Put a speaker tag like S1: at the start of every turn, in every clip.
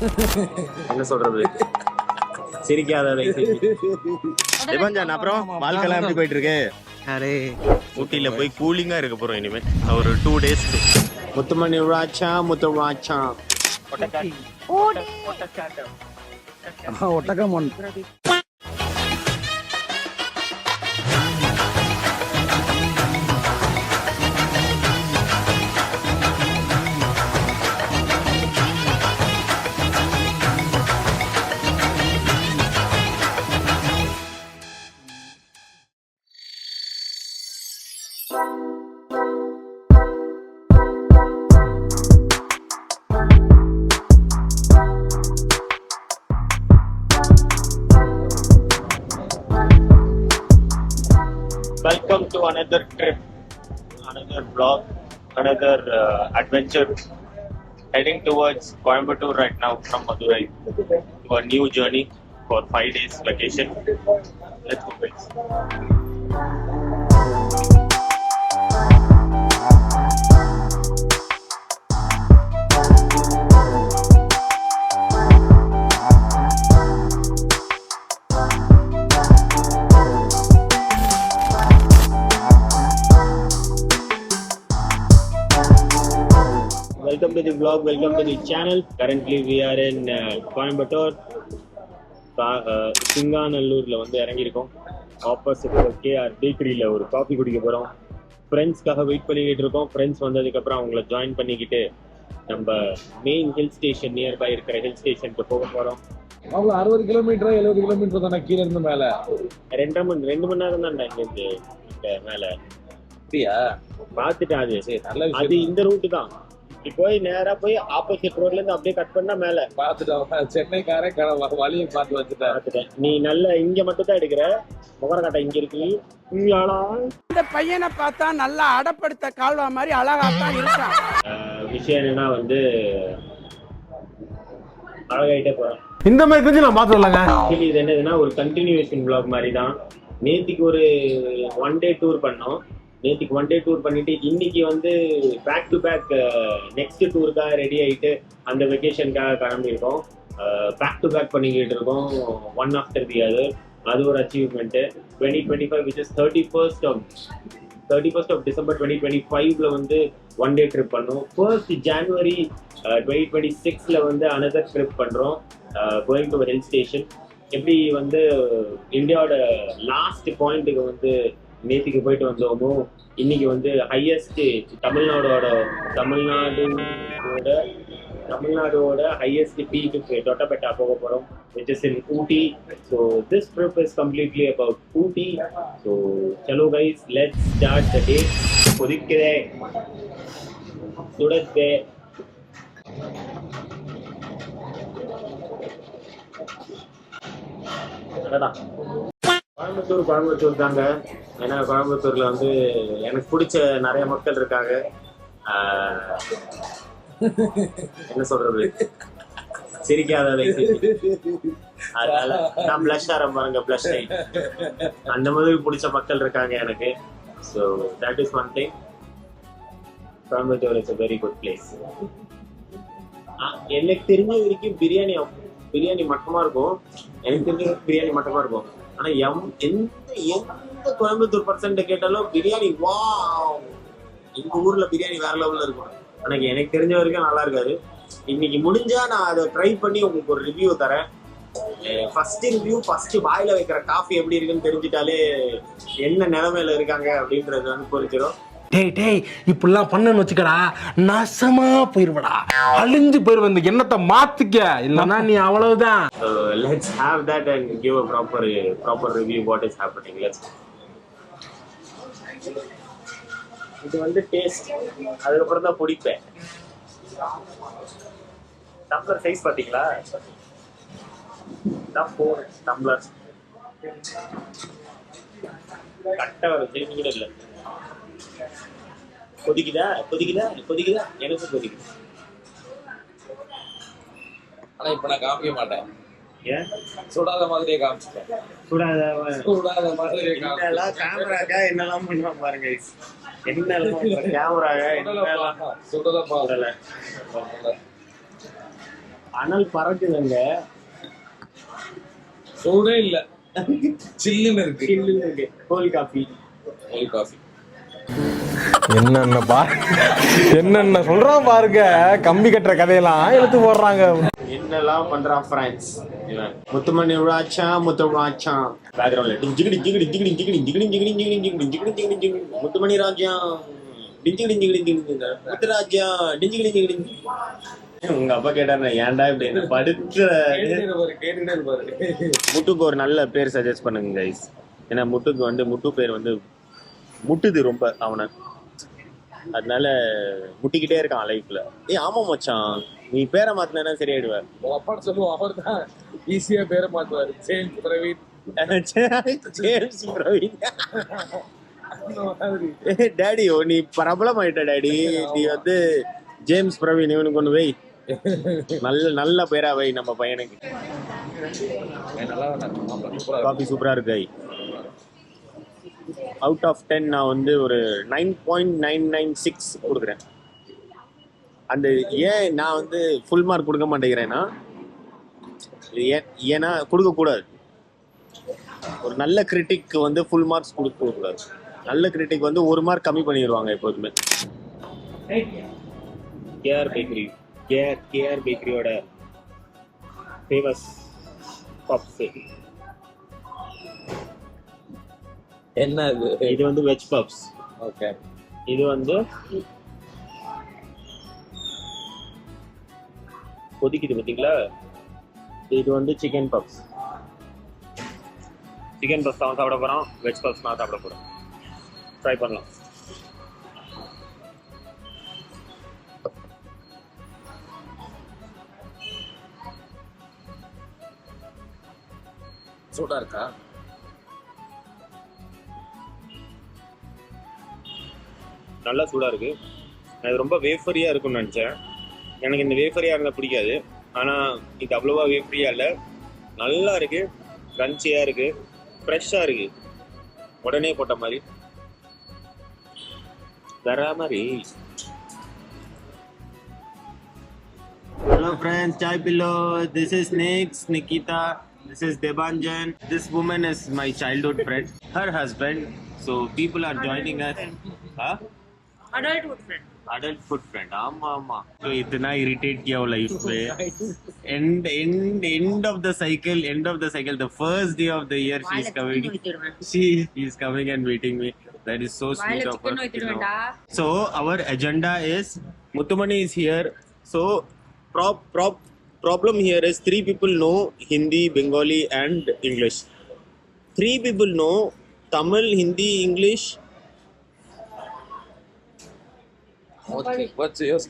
S1: என்ன சொல்றது, சிரிக்காத அப்புறம் வாழ்க்கைலாம் எப்படி போயிட்டு இருக்கு? ஊட்டியில போய் கூலிங்கா இருக்க போறோம் இனிமே ஒரு 2 days. முத்துமணி ராஜா முத்துராஜா
S2: ஒட்டகம்.
S1: Welcome to another trip, another vlog, another adventure. Heading towards Coimbatore right now from Madurai to a new journey for 5 days vacation. Let's go, guys. Welcome to the vlog, welcome to the channel. Currently we are in Coimbatore. சிங்காநல்லூர்ல வந்து இறங்கியிருக்கோம். Opposite KR பேக்கரியில ஒரு coffee குடிக்க போறோம். ஃப்ரெண்ட்ஸ்க்காக wait பண்ணிக்கிட்டு இருக்கோம். Friends வந்ததுக்கப்புறம் அவங்கள join பண்ணிக்கிட்டு நம்ம மெயின் ஹில் ஸ்டேஷன் நியர்பை இருக்கிற ஹில் ஸ்டேஷனுக்கு போக போறோம்.
S2: அவ்வளோ 60 கிலோமீட்டர் 70 கிலோமீட்டர் தானே கீழே இருந்து மேலே? 2
S1: மணி நேரம் தான்டா இங்கேருந்து மேலே.
S2: அப்படியா?
S1: பார்த்துட்டேன். அது சரி, நல்ல அது இந்த ரூட்டு தான். போய் நேரா போய் ஆப்போசிட் ரோட்ல இருந்து அப்படியே கட் பண்ணா மேல
S2: பாத்துட்டோம். சென்னைக்காரே வழியை பார்த்து வச்சுட்டேன்.
S1: நீ நல்ல இங்க மட்டும் தான் எடுக்கிற. முகரக்காட்டை இங்க இருக்கு.
S3: இந்த பையனை பார்த்தா நல்லா அடப்படுத்த கால்வா மாதிரி அழகாத்தான் இருக்கான்.
S1: விஷயம் என்னன்னா வந்து அழகாயிட்டே போறேன்.
S2: இந்த மாதிரி கொஞ்சம் நான் பாத்துடலாங்க.
S1: இது என்னதுன்னா ஒரு கண்டினியூஷன் vlog மாதிரி தான். நேத்திக்கு ஒரு 1 day டூர் பண்ணோம். நேற்றுக்கு 1 day டூர் பண்ணிட்டு இன்னைக்கு வந்து பேக் டு பேக் நெக்ஸ்ட் டூருக்காக ரெடி ஆகிட்டு அந்த வெக்கேஷனுக்காக கிளம்பியிருக்கோம். பேக் டு பேக் பண்ணிக்கிட்டு இருக்கோம், ஒன் ஆஃப்டர் தி அதர். அது ஒரு achievement. 2025 which is 31st of December 2025 வந்து 1 day ட்ரிப் பண்ணோம். 1st January 2026 வந்து அனதர் ட்ரிப் பண்ணுறோம், கோயிங் டு ஹில் ஸ்டேஷன். எப்படி வந்து இந்தியாவோட லாஸ்ட் பாயிண்ட்டுக்கு வந்து நேற்றுக்கு போயிட்டு வந்தோமோ, இன்னைக்கு வந்து ஹையஸ்ட் தமிழ்நாடோட ஹையஸ்ட் பீக்கு தொட்டபெட்டா போக போறோம், which is in Ooty. So this trip is completely about Ooty. So chalo guys, let's start the day. கொதிக்குதே, சுடத்தே. Coimbatore தாங்க. ஏன்னா கோயம்புத்தூர்ல வந்து எனக்கு பிடிச்ச நிறைய மக்கள் இருக்காங்க. என்ன சொல்றது, சிரிக்காத. அதனால நான் பிளஷ் ஆரம்ப பாருங்க, பிளஷ் அந்த மாதிரி பிடிச்ச மக்கள் இருக்காங்க எனக்கு. So that is one thing. Coimbatore is a very good place. எனக்கு தெரிஞ்ச வரைக்கும் பிரியாணி மட்டமா இருக்கும். எனக்கு தெரிஞ்ச பிரியாணி மட்டமா இருக்கும். ஆனா எந்த கோயம்புத்தூர் பர்சன்ட் கேட்டாலும் பிரியாணி வா, எங்க ஊர்ல பிரியாணி வேற லெவல்ல இருக்கும். ஆனா எனக்கு தெரிஞ்ச வரைக்கும் நல்லா இருக்காது. இன்னைக்கு முடிஞ்சா நான் அதை ட்ரை பண்ணி உங்களுக்கு ஒரு ரிவ்யூ தரேன். ஃபர்ஸ்ட் ரிவ்யூ, ஃபர்ஸ்ட் வாயில வைக்கிற காஃபி எப்படி இருக்குன்னு தெரிஞ்சுட்டாலே என்ன நிலைமையில இருக்காங்க அப்படின்றது வந்து புரிஞ்சிடும்.
S2: டேய் இப்படிலாம் பண்ணன்னு வச்சுக்கடா, நாசமா போயிருவடா, அழிஞ்சு போயிருவ. இந்த எண்ணத்தை மாத்திக்க, இல்லன்னா நீ அவ்வளவுதான்.
S1: Let's have that and give a proper review what is happening. Let's. இது வந்து டேஸ்ட், அதுக்கப்புறம் தான் பிடிப்பேன். டம்ளர் சைஸ் பாத்தீங்களா? டம்ளர் கட்ட வர ஜெயிமிகூட இல்லை. கொதிக்குதா எனக்கு கொதிக்குது.
S2: ஆனா இப்ப நான் காமிக்க மாட்டேன்.
S1: ஏன்?
S2: சுடாத மாதிரியே காமிச்சிட்டேன். சுடாத மாதிரியே
S1: கேமராக்கா என்னெல்லாம் பண்ணுவாங்க பாருங்க. என்னெல்லாம் கேமராக்கா என்னெல்லாம் சுடல. அனல் பறக்குதுங்க.
S4: சூடே இல்ல, சில்லுன்னு இருக்கு.
S1: சில்லுன்னு இருக்கு. Cold coffee.
S2: என்னென்ன சொல்றான் பாருங்க, கம்பி கட்டுற கதையெல்லாம் எடுத்து போடுறாங்க.
S1: என்னெல்லாம் பண்றான் பிரான்ஸ் இவன். முத்துமணி ராஜா முத்துராஜா பேக்ரவுண்ட்ல டிங்கிடி டிங்கிடி டிங்கிடி டிங்கிடி டிங்கிடி டிங்கிடி டிங்கிடி டிங்கிடி டிங்கிடி டிங்கிடி முத்துமணி ராஜா டிங்கிடி டிங்கிடி டிங்கிடி முத்துராஜா டிங்கிடி டிங்கிடி. உங்க அப்பா கேட்டாரு ஏன்டா இப்படி என்ன படுத்துற. முட்டுக்கு ஒரு நல்ல பேர் சஜஸ்ட் பண்ணுங்க கைஸ். ஏன்னா முட்டுக்கு வந்து முட்டு பேர் வந்து முட்டுது ரொம்ப அவனை, அதனால முட்டிக்கிட்டே இருக்கான் லைஃப்ல. ஆமா மச்சான், நீ பேரை மாத்தினா சரியாயிடுவ.
S4: அப்பான்னு சொல்லுவோம், அவர் தான் ஈஸியா பேரை மாத்துவாரு. James Praveen.
S1: James Praveen. Daddy நீ பிரபலம் ஆயிட்ட டாடி. நீ வந்து ஜேம்ஸ் பிரவீன் இவனுக்கு ஒண்ணு வை, நல்ல நல்ல பேரா வை நம்ம பையனுக்கு. காபி சூப்பரா இருக்கு. அவுட் ஆஃப் 10 நான் வந்து ஒரு 9.996 கொடுக்குறேன். அந்த ஏன் நான் வந்து ஃபுல் மார்க் கொடுக்க மாட்டேங்கிறேன்னா, ஏன்னா கொடுக்கக்கூடாது. ஒரு நல்ல கிரிட்டிக் வந்து ஃபுல் மார்க்ஸ் கொடுக்கக்கூடாது. நல்ல கிரிட்டிக் வந்து 1 மார்க் கம்மி பண்ணிடுவாங்க எப்போதுமே. கேஆர் பேக்கரி, கேஆர் பேக்கரியோட ஃபேமஸ் பப்ஸ்.
S4: என்ன
S1: இது வந்து வெஜ் பப்ஸ்.
S4: ஓகே,
S1: இது வந்து கொதிக்குது பார்த்தீங்களா. இது வந்து சிக்கன் பப்ஸ். சிக்கன் பப்ஸ் தான் சாப்பிட போகிறோம், வெஜ் பப்ஸ் நான் சாப்பிட போகிறோம். ட்ரை பண்ணலாம்.
S4: சூடா இருக்கா?
S1: நல்லா சூடாக இருக்குது. அது ரொம்ப வேஃபரியாக இருக்கும்னு நினச்சேன். எனக்கு இந்த வேஃபரியாக இருந்தால் பிடிக்காது. ஆனால் இது அவ்வளோவா வேஃபரியாக இல்லை, நல்லா இருக்குது, க்ரன்ச்சியாக இருக்குது, ஃப்ரெஷ்ஷாக இருக்குது, உடனே போட்ட மாதிரி வேற மாதிரி. Hello friends, chai pillow. This is Nikita. This is Debanjan. This woman is my childhood friend. Her husband. So people are joining us. Huh?
S5: Adulthood friend.
S1: Adulthood friend. आमा. तो इतना irritate किया वो life पे. End of the cycle. The first day of the year she is coming. She is coming and meeting me. That is so sweet of her. So our agenda is Muttumani is here. So problem here is 3 people know Hindi, Bengali and English. 3 people know Tamil, Hindi, English.
S4: What's yours?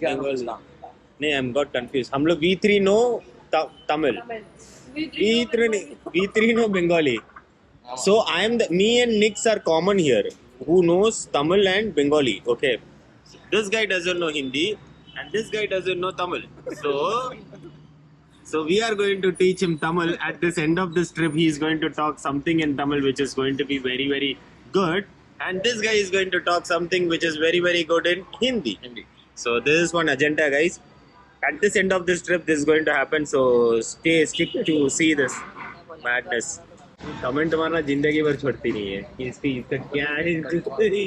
S1: नहीं, I'm got confused. हम लोग V3 know Tamil. V3 know Bengali. So me and Nix are common here. Who knows Tamil and Bengali? Okay. This guy doesn't know Hindi and this guy doesn't know Tamil. So we are going to teach him Tamil. At this end of this trip, he is going to talk something in Tamil which is going to be very, very good. And this guy is going to talk something which is very, very good in Hindi. So this is one agenda, guys. At this end of this trip, this is going to happen. So stick to see this madness. Comment मारना जिंदगी भर छोड़ती नहीं है.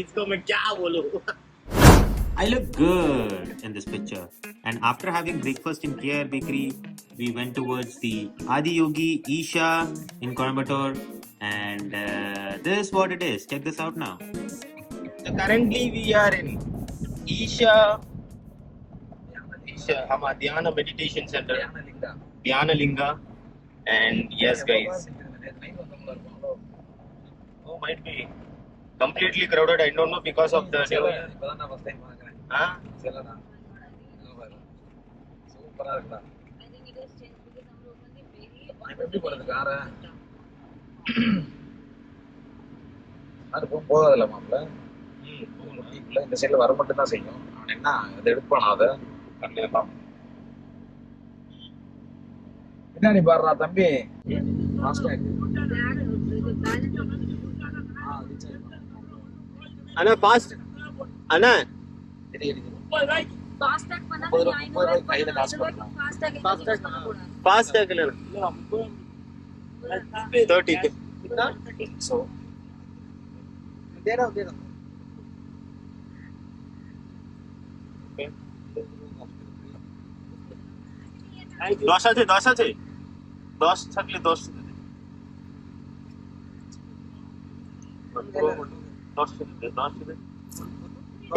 S1: इसको मैं क्या बोलूं? I look good in this picture. And after having breakfast in KR Bakery, we went towards the Adiyogi Isha in Coimbatore. And this is what it is. Check this out now. So currently we are in Isha Dhyana Meditation Center. Dhyana Linga. And yes guys. Oh, might be completely crowded. I don't know because of the new year. Huh?
S4: சூப்பரா இருக்கா? எப்படி போறது கார? அது போகாதுல்ல மாப்பிள்ள. இந்த சைடுல வர மட்டும் தான் செய்யும். என்ன இதை எடுப்பானா? அதை கண்டிப்பா பின்னாடி பாடுறா தம்பி.
S1: Anna fast. Anna.
S5: ஃபாஸ்டாக் பண்ணா
S4: முப்பது
S5: நீ
S4: ரூபா
S5: 500
S4: கையில காசு
S5: ரூபாய்க்கு
S4: பண்ணலாம்.
S5: ஃபாஸ்டாக் பண்ணக்கூடாது.
S1: ஃபாஸ்டாக் இல்ல 30க்கு
S4: ஸோ
S1: দশ আছে 10 আছে 10 থাকলে 10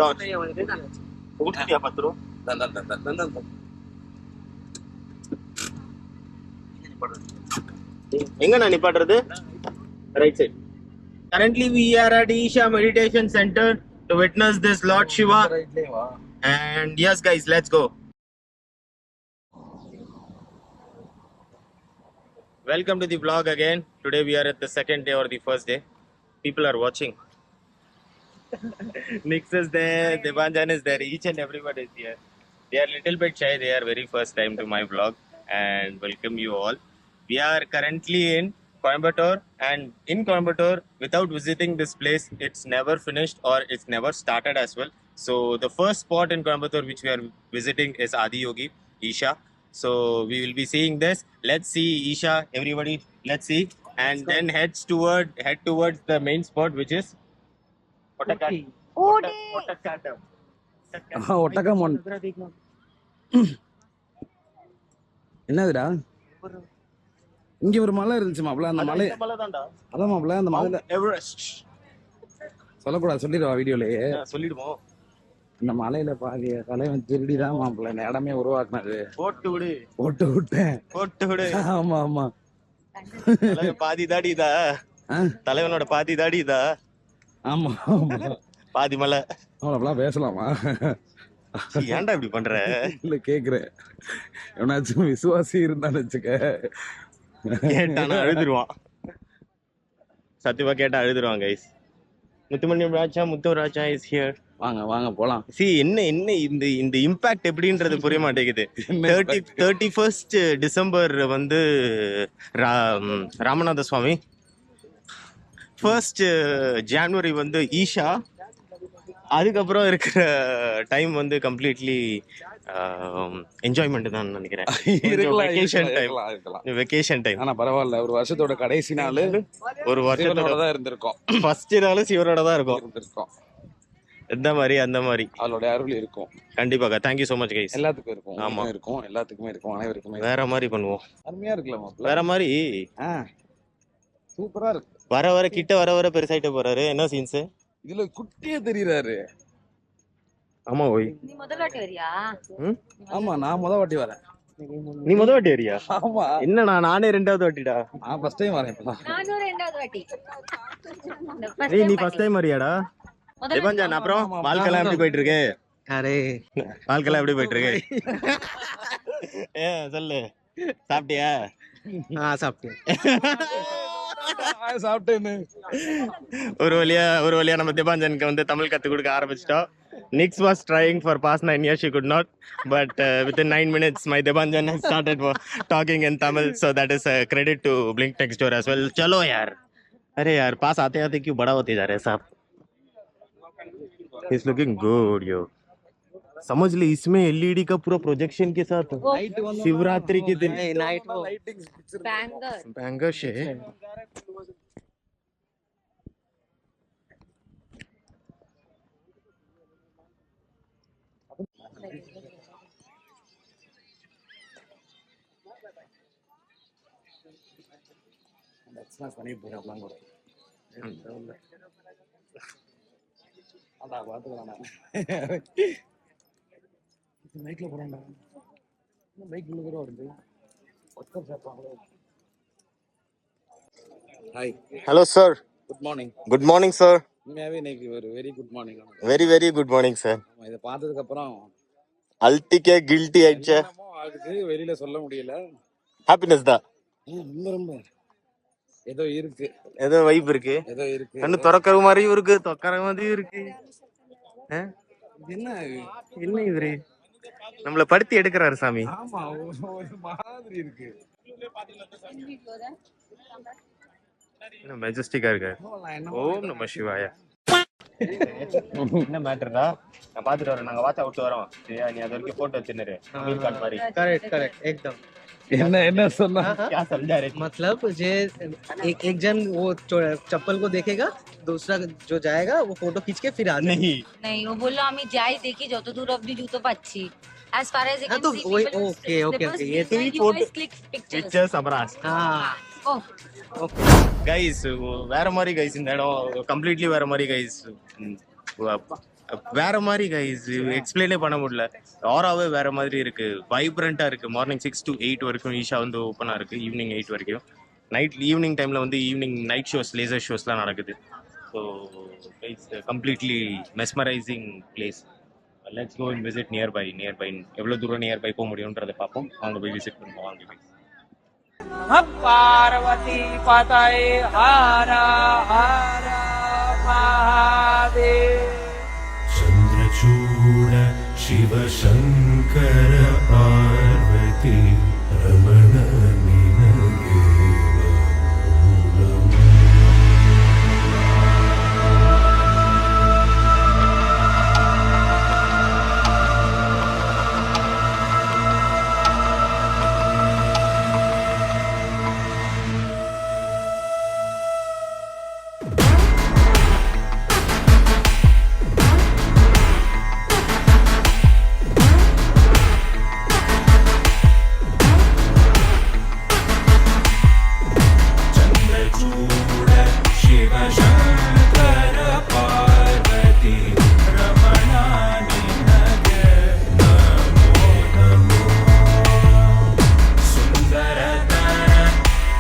S1: 10 উঠে দিয়া পাত্র எங்க நான் நிப்பாட்டுறது right side currently we are at Isha meditation center to witness this Lord Shiva
S4: ரைட்லயே வா.
S1: and yes guys let's go. Welcome to the vlog again. Today we are at the second day or the first day. People are watching. Nix is there, Devanjan is there, each and everybody is here. They are little bit shy, they are very first time to my vlog and welcome you all. We are currently in Coimbatore and in Coimbatore without visiting this place it's never finished or it's never started as well. So the first spot in Coimbatore which we are visiting is Adiyogi, Isha. So we will be seeing this. Let's see Isha, everybody. Let's see, and then head towards the main spot, which is Ottakattam.
S3: ஒட்டகம் என்னதுடா இங்க ஒரு மலை இருந்துச்சு மாப்ள அந்த மலை அதான் மாப்ள அந்த மலையில
S1: Everest.
S3: சொல்லக்கூடாது சொல்லிடுவா வீடியோலயே
S1: சொல்லிடுவோம்.
S3: இந்த மலையில பாதி தலைவன் திருடிதான் மாப்ள இந்த இடமே உருவாக்குனது
S1: போட்டு விடு.
S3: போட்டு விட்டேன்
S1: போட்டு விடு.
S3: ஆமா ஆமா
S1: தலைவன் பாதி தாடி இதா. தலைவனோட பாதி தாடி இதா.
S3: ஆமா ஆமா
S1: பாதி மலை.
S3: அவ்வளவுலாம் பேசலாமா
S1: ஏன்டா இப்படி பண்ற?
S3: இல்ல கேக்குறேன் எவனாச்சும் விசுவாசி இருந்தான்னு வச்சுக்க
S1: கேட்டானா அழுதுருவான். சத்தியமா கேட்டா அழுதுருவான் guys. Muthu Raja is here.
S3: வாங்க வாங்க போலாம்.
S1: என்ன இந்த இம்பாக்ட் எப்படின்றது புரிய மாட்டேங்குது. 31st டிசம்பர் வந்து ராமநாத சுவாமி, 1st ஜான்வரி வந்து ஈஷா, அதுக்கப்புறம் இருக்கிற டைம் வந்து கம்ப்ளீட்லி என்ஜாய்மெண்ட் தான் நினைக்கிறேன். Vacation time.
S3: ஆனா பரவாயில்ல, ஒரு வருஷத்தோட கடைசி நாள்
S1: ஒரு வருஷத்தோட
S3: தான் இருந்திருக்கோம்.
S1: ஃபர்ஸ்ட் நாள் சிவரோட தான் இருக்கும். எந்த மாதிரி அந்த மாதிரி
S3: அவளோட அருள் இருக்கும்
S1: கண்டிப்பாக. Thank you so much guys.
S3: எல்லாத்துக்கும் இருக்கும்.
S1: ஆமா
S3: இருக்கும், எல்லாத்துக்குமே இருக்கும், அனைவருக்குமே.
S1: வேற மாதிரி பண்ணுவோம்.
S3: அருமையா இருக்குல்ல,
S1: வேற மாதிரி
S3: சூப்பரா இருக்கு.
S1: வர வர கிட்ட வர வர பெருசாயிட்டே போறாரு. என்ன சீன்ஸ்
S3: இதுல குட்டியே தெரியறாரு.
S1: ஆமா ஓய்,
S5: நீ முதல் வாட்டி வரியா?
S3: ஆமா, நான் முத வாட்டி வரேன்.
S1: நீ முத வாட்டி வரியா?
S3: ஆமா.
S1: என்னடா நானே ரெண்டாவது வாட்டிடா.
S3: நான் ஃபர்ஸ்ட் டைம் வரேன்.
S5: நானும் ரெண்டாவது வாட்டி.
S1: நீ ஃபர்ஸ்ட் டைம் வரியாடா? தேவஞ்சான், அப்புறம் வாழ்க்கைலாம் எப்படி போயிட்டு இருக்கு?
S3: அரே
S1: வாழ்க்கைலாம் எப்படி போயிட்டு இருக்கு? சொல்லு. சாப்பிட்டியா?
S3: சாப்பிட்டேன். சாப்பிட்டேன்னு
S1: ஒரு வழியா நம்ம தேவாஞ்சனுக்கு வந்து தமிழ் கத்து கொடுக்க ஆரம்பிச்சிட்டோம். Nix was trying for past 9 years, she could not, but within 9 minutes my Devanjan has started talking in Tamil, so that is a credit to Blink Tech Store as well. चलो यार, अरे यार पास आते आते क्यों बड़ा होते जा रहे साहब. He's looking good yo. समझ ले, इसमें एलईडी का पूरा प्रोजेक्शन के साथ शिवरात्रि के दिन
S3: नाइट
S5: बैंगर
S1: से
S3: பைக்ல போறான்டா. பைக் உள்ள கூட வருது. ஒத்தர் சாப்பாங்களே. Hi.
S1: Hello sir.
S3: Good morning.
S1: Good morning sir.
S3: உண்மையாவே இன்னைக்கு ஒரு very good morning.
S1: Very good morning sir.
S3: இதை பார்த்ததுக்கு அப்புறம்
S1: அல்டிக்கே கில்ட்டி ஆயிடுச்சு.
S3: ஆகுது, வெளியில சொல்ல முடியல.
S1: ஹாப்பினஸ் தான்.
S3: ரொம்ப ரொம்ப ஏதோ இருக்கு,
S1: ஏதோ வைப் இருக்கு,
S3: ஏதோ இருக்கு.
S1: கண்ணு திறக்கிற மாதிரியும் இருக்கு, தொக்கற மாதிரியும் இருக்கு.
S3: என்ன
S1: என்ன இவரு நம்மள படுத்தி எடுக்கிறாரு சாமி.
S3: ஆமா, ஒரு மாதிரி இருக்கு.
S1: மெஜஸ்டிக்கா இருக்கு. ஓம் நம சிவாய. என்ன மேட்டர்டா? நான் பாத்துட்டு வரேன். நாங்க வாட்ச் அவுட் வரோம். சரியா? நீ அது வரைக்கும் போட்டோ வச்சிரு. மொபைல் கார்டு மாதிரி.
S6: करेक्ट एकदम।
S3: என்ன சொன்னா
S1: क्या समझा रहे थे?
S6: मतलब जे एक जन वो चप्पल को देखेगा, दूसरा जो जाएगा वो फोटो खींच के फिर आने।
S5: नाही वो बोललो आम्ही যাই দেখি যত দূর অবধি জুতো পাচ্ছি as far as I
S6: हाँ
S5: can
S6: तो
S5: see
S6: वही
S5: people will
S6: okay okay okay ये
S1: तो ये photo-
S5: click pictures
S1: Pictures அமராஸ்.
S5: oh
S1: guys வேற மாதிரி கைஸ் இந்த இடம் கம்ப்ளீட்லி வேற மாதிரி கைஸ். வேற மாதிரி கைஸ் எக்ஸ்பிளைனே பண்ண முடியல. ஆராவே வேற மாதிரி இருக்கு. வைப்ரண்டா இருக்கு. மார்னிங் 6 to 8 வரைக்கும் ஈஷா வந்து ஓப்பனா இருக்கு. ஈவினிங் 8 வரைக்கும். ஈவினிங் டைம்ல வந்து ஈவினிங் நைட் ஷோஸ் லேசர் ஷோஸ்லாம் நடக்குது. So guys completely mesmerising place. Let's go and visit nearby எவ்வளவு தூரம் நியர்பை போக முடியும்ன்றதை பார்ப்போம். அவங்க போய் விசிட் பண்ணுவோம். வாங்க guys.
S7: पार्वती पतये हर हर महादेव।
S8: चन्द्रचूड शिव शङ्कर पार्वती रमण निनगे नमो। चन्द्रचूड शिव शङ्कर पार्वती रमण निनगे नमो नमो। सुन्दरतर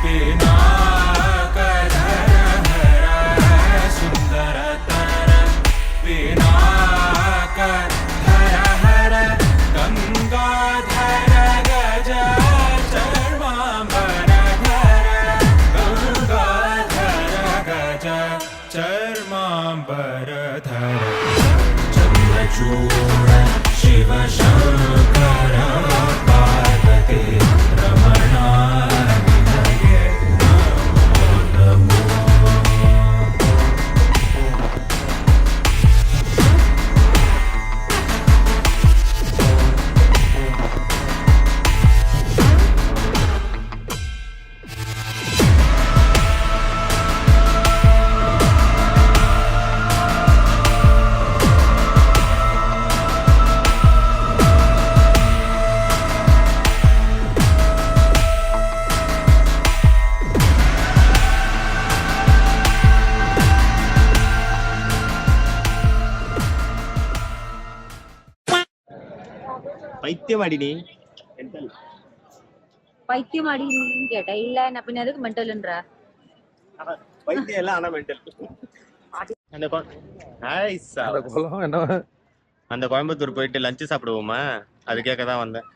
S8: पिनाकधर हर सुन्दरतर पिनाकधर हर गङ्गाधर गज चर्माम्बरधर गङ्गाधर गज चर्माम्बरधर। चन्द्रचूड शिव शङ्कर पार्वती रमण निनगे नमो नमो।
S1: பைத்தியமாடி நீ.
S5: பைத்தியம் அடி நீன்னு கேட்டா இல்ல நான் பின்ன எதுக்கு மென்டல்ன்ற
S1: பைத்தியம் எல்லாம் ஆனா மென்டல். அந்த நைஸ்.
S3: அந்த குளம் என்ன
S1: அந்த கோயம்புத்தூர் போயிட்டு லஞ்ச் சாப்பிடுவோமா? அது கேட்க தான் வந்தேன்.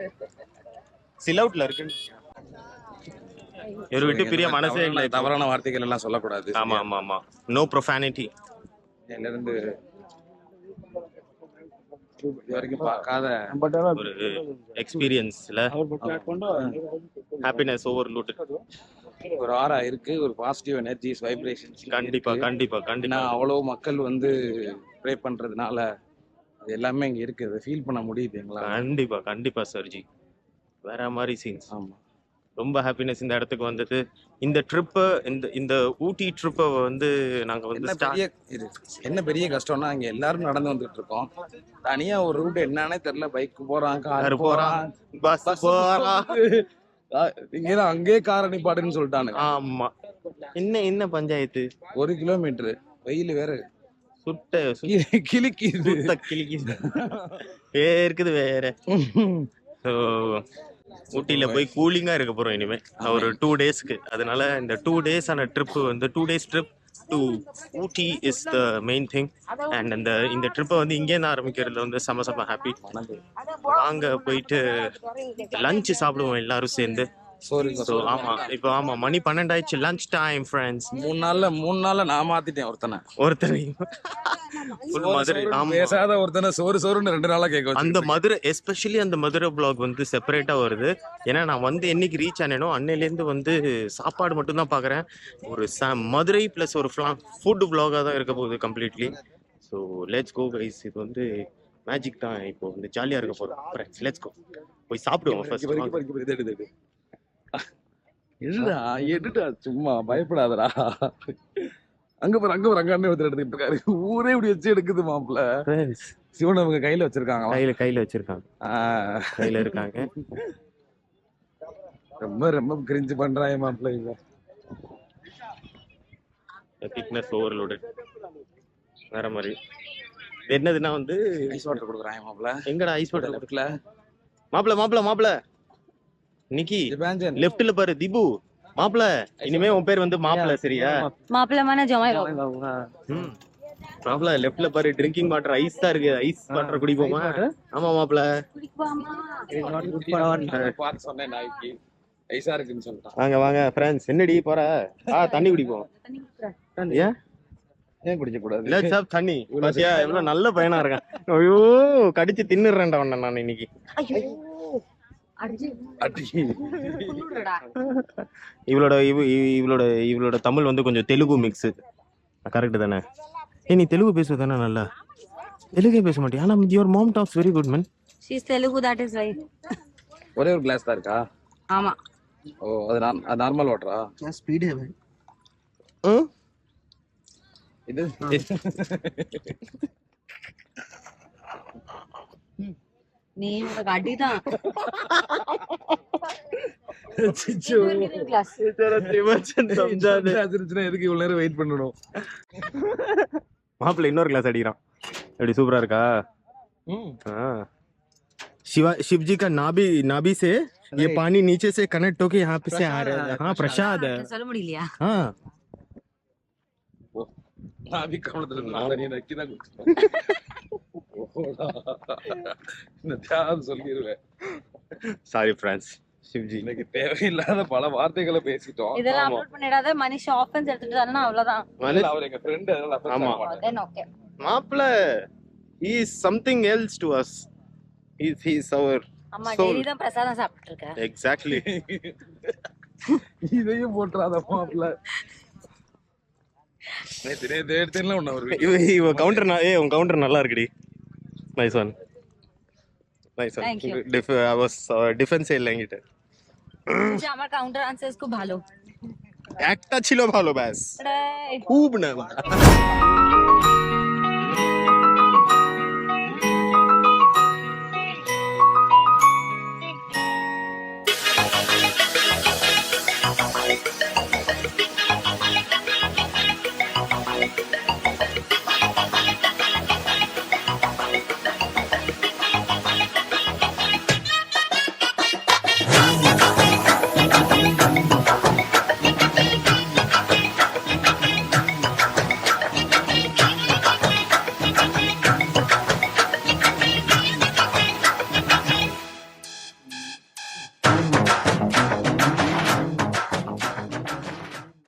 S1: சிலவுட்ல இருக்கு. இவர் விட்டு பிரிய மனசே இல்லை.
S3: தவறான வார்த்தைகள் எல்லாம் சொல்லக்கூடாது.
S1: ஆமா ஆமா ஆமா. No profanity.
S3: இதுல இருந்து இது வரைக்கும் பார்க்காத
S1: ஒரு எக்ஸ்பீரியன்ஸ்ல ஹாப்பினஸ் ஓவர்லோட்.
S3: ஒரு ஆரா இருக்கு, ஒரு பாசிட்டிவ் எனர்ஜிஸ் வைப்ரேஷன்ஸ்.
S1: கண்டிப்பா கண்டிப்பா கண்டிப்பா.
S3: அவ்வளவு மக்கள் வந்து ப்ரே பண்றதுனால அது எல்லாமே இங்க இருக்கு. அதை ஃபீல் பண்ண முடியுது எங்களால.
S1: கண்டிப்பா கண்டிப்பா சர்ஜி. வேற மாதிரி சீன்ஸ்.
S3: ஆமா,
S1: ரொம்ப ஹாப்பினஸ் இந்த இடத்துக்கு வந்தது. இந்த ட்ரிப் இந்த ஊட்டி ட்ரிப்பை வந்து நாங்க வந்து
S3: என்ன பெரிய கஷ்டம்னா இங்க எல்லாரும் நடந்து வந்துட்டு இருக்கோம். தனியா ஒரு ரூட் என்னன்னே தெரியல. பைக் போறான், கார் போறான்,
S1: பஸ் போறான்.
S3: இங்கதான் அங்கேயே கார் நிப்பாடுன்னு சொல்லிட்டானுங்க.
S1: ஆமா. என்ன பஞ்சாயத்து?
S3: 1 கிலோமீட்டர் வெயில் வேற
S1: சுட்ட
S3: கிளிக்குது.
S1: கிளிக்குது இருக்குது வேற. ஊட்டியில போய் கூலிங்கா இருக்க போறோம் இனிமே ஒரு 2 டேஸ்க்கு. அதனால இந்த 2 டேஸ் ஆன ட்ரிப் வந்து 2 days trip to Ooty is the main thing. And இந்த ட்ரிப்பை வந்து இங்கேருந்து ஆரம்பிக்கிறதுல வந்து செம ஹாப்பி. வாங்க போயிட்டு லஞ்ச் சாப்பிடுவோம் எல்லாரும் சேர்ந்து. ஆமா இப்போ ஆமா மணி 12 ஆயிடுச்சு. Lunch time friends.
S3: 3 நாள்ல நான் மாத்திட்டேன் ஒருத்தனை.
S1: மதுரை
S3: பேசாத ஒருத்தனை சோறுன்னு 2 நாளா கேட்க.
S1: அந்த மதுரை எஸ்பெஷலி அந்த மதுரை பிளாக் வந்து செப்பரேட்டா வருது. ஏன்னா நான் வந்து என்னைக்கு ரீச் ஆனேனோ அன்னையில இருந்து வந்து சாப்பாடு மட்டும் தான் பாக்குறேன். ஒரு மதுரை பிளஸ் ஒரு ஃபுட் பிளாகா தான் இருக்க போகுது completely. So let's go guys. இது வந்து மேஜிக் தான். இப்போ வந்து ஜாலியாக இருக்க போகிறோம் ஃப்ரெண்ட்ஸ். Let's go. போய் சாப்பிடுவோம் ஃபர்ஸ்ட்.
S3: எடுடா சும்மா பயப்படாதடா. அங்க பாரு அண்ணன் ஒருத்தர் எடுத்துட்டு இருக்காரு. ஊரே இப்படி வச்சு எடுக்குது மாப்பிள்ள. சிவன் அவங்க கையில வச்சிருக்காங்க.
S1: கையில் வச்சிருக்காங்க. கையில் இருக்காங்க.
S3: ரொம்ப கிரிஞ்சு பண்றாங்க மாப்பிள்ள. இவங்க
S1: திக்னஸ் ஓவர்லோடட் வேற மாதிரி. என்னதுன்னா வந்து
S3: ஐஸ் வாட்டர் கொடுக்குறாங்க மாப்பிள்ள.
S1: எங்கடா ஐஸ் வாட்டர்
S3: இருக்குல்ல
S1: மாப்பிள்ள நிக்கி லெஃப்ட்ல பாரு திபு. மாப்பிள்ள இனிமே உன் பேர் வந்து மாப்பிள்ள, சரியா?
S5: मापला माना जमाई
S1: மாப்பிள்ள லெஃப்ட்ல பாரு ட்ரிங்கிங் வாட்டர் ஐஸ் தான் இருக்கு. ஐஸ் வாட்டர் குடிப்போமா? ஆமா மாப்பிள்ள.
S3: பார்த்து சொன்னேன் நாய்க்கு ஐஸா இருக்குன்னு சொல்லிட்டான்.
S1: வாங்க ஃப்ரெண்ட்ஸ். என்னடி போற? தண்ணி குடிப்போம்.
S3: ஏன் குடிக்க கூடாது?
S1: இல்ல சாப் தண்ணி. பாத்தியா எவ்வளவு நல்ல பையனா இருக்கான். ஐயோ கடிச்சு தின்னுறேன்டா உன்னை நான் இன்னைக்கு. இவளோட தமிழ் வந்து கொஞ்சம் தெலுங்கு மிக்ஸ். கரெக்ட் தானே? நீ தெலுங்கு பேசுவ தானே? நல்லா தெலுங்கே பேச மாட்டியா? ஆனா your mom talks very good man.
S5: She is Telugu that is right.
S3: ஒரே ஒரு கிளாஸ் தான் இருக்கா?
S5: ஆமா.
S3: ஓ அது நார்மல் வாட்டரா?
S6: क्या स्पीड है भाई?
S3: இது
S5: நீ உங்க காட்டி தான்.
S3: சிச்சு
S5: கிளாஸ்
S3: எதுக்கு இவ்வளவு நேரம் வெயிட் பண்ணணும்?
S1: மாப்பிள்ள இன்னொரு கிளாஸ் அடிக்கிறான். எப்படி சூப்பரா இருக்கா? शिव जी का नाभि से ये पानी नीचे से कनेक्ट होके यहाँ पे से आ रहा है. हाँ प्रसाद है.
S5: சொல்ல முடியலையா?
S1: हाँ
S3: நாவி கவனத்துல நான் நீ நக்கி தான் குடிச்சேன். சொல்லிடுவேன்.
S1: Sorry friends. शिव जी
S3: இன்னைக்கு தேவையில்லாத பல வார்த்தைகளை பேசிட்டோம்.
S5: இதெல்லாம் அப்லோட் பண்ணிடாத. மனுஷன் ஆஃபென்ஸ் எடுத்துட்டாருன்னா அவ்வளவுதான்.
S3: அவர் எங்க ஃப்ரெண்ட். அதனால
S1: ஆமா.
S5: Then okay.
S1: மாப்பிள்ள he is something else to us. He is our
S5: அம்மா
S1: soul.
S5: டெய்லி தான் பிரசாதம் சாப்பிட்டு இருக்க.
S1: Exactly.
S3: இதையும் போட்டுறாத மாப்பிள்ள. நேத்து எடுத்தேன்ல ஒண்ணு ஒரு
S1: இவ கவுண்டர் உன் கவுண்டர் நல்லா இருக்குடி. Nice one.
S5: Thank you.
S1: I was defense இல்ல என்கிட்ட.
S5: আমার কাউন্টার আনসার্স খুব ভালো.
S1: একটা ছিল ভালো ব্যাস।
S5: এটাই।
S1: খুব না।